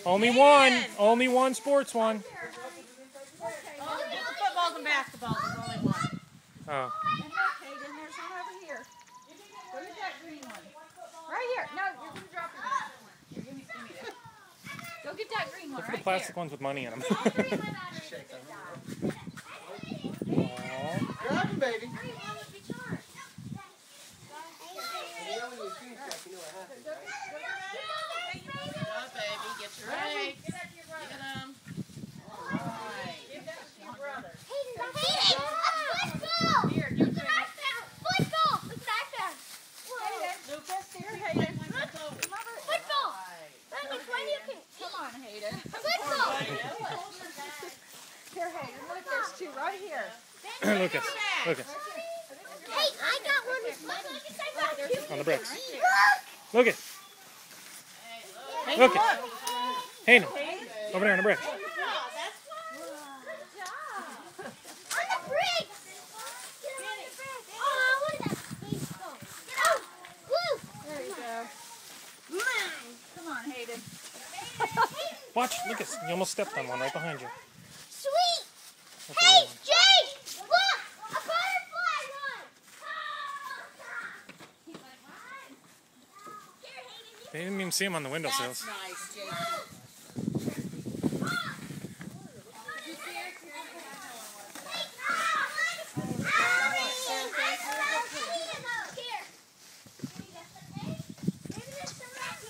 Only one. Only one sports one. Footballs and basketballs is only one. Oh. And look, Hayden, there's one over here. Go get that green one. Right here. No, you're going to drop it. Here, give me that. Go get that green one. Look for Right the plastic there. ones with money in them. Grab him, baby. Here, Hayden, look, there's two right here. Lucas. Lucas. Hey, I got one with On the bricks. Lucas. Hayden, Lucas. look. Hayden. Over there on the bricks. On the bricks! Oh, what is that? Get out! Woo! There you go. Come on, Hayden. Watch, Lucas. You almost stepped on one right behind you. Sweet! That's the Hey, real one. Jake! Look! A butterfly one! They didn't even see him on the windowsills. Nice, Jake.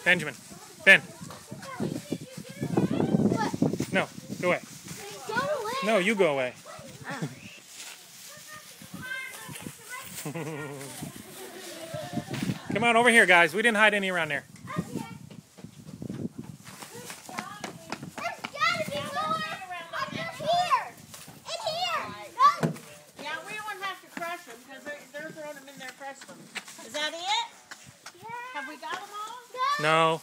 Benjamin. Ben. What? No. Go away. Go away. No, you go away. Come on over here, guys. We didn't hide any around there. There's gotta be more up here. In here. No. Yeah, we won't have to crush them because they're throwing them in there, crush them. Is that it? Have we got them all? No,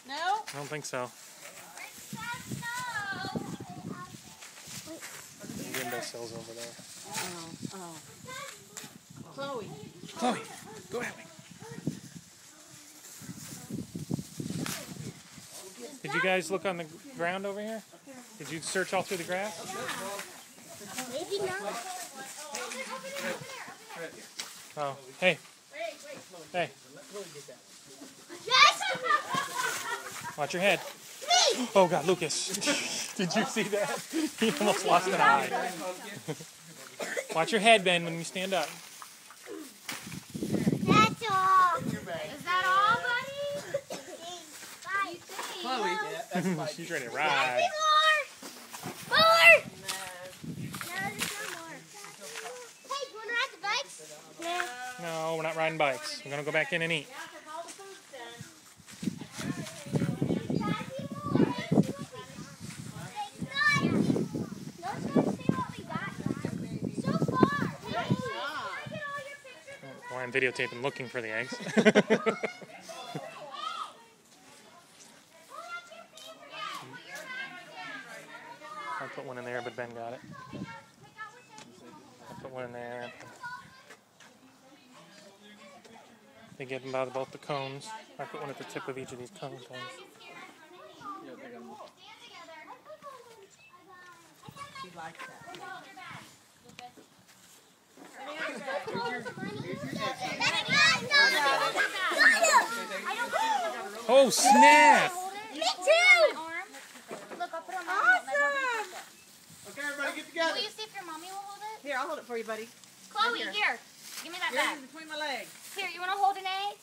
No? I don't think so. The windowsills over there. Oh. Chloe. Chloe, go that way. Did you guys look on the ground over here? Did you search all through the grass? Maybe not. Oh, hey. Hey, Yes! watch your head. Me! Oh God, Lucas. Did you see that? He almost lost an eye. Watch your head, Ben, when you stand up. That's all. Is that all, buddy? Chloe, yeah, that's my She's ready to More! ride. More! No, there's no more. Hey, do you want to ride the bikes? Yeah. No, we're not riding bikes. We're gonna go back in and eat. Well, I'm videotaping looking for the eggs. I put one in there, but Ben got it. I put one in there. They get them out of both the cones. I put one at the tip of each of these cone things. She likes that. Oh, snap! Me too! Look, I'll put it on my arm. Awesome! Okay, everybody get together. Will you see if your mommy will hold it? Here, I'll hold it for you, buddy. Chloe, Here. here. Give me that Here's bag. in between my legs. Here, you want to hold an egg?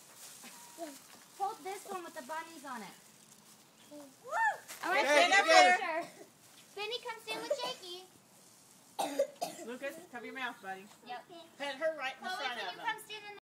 Hold this one with the bunnies on it. I want to Okay, take a together. picture. Benny, come stand with Jakey. Lucas, cover your mouth, buddy. Yep. Pet her right in the Chloe, front can of you them. come stand in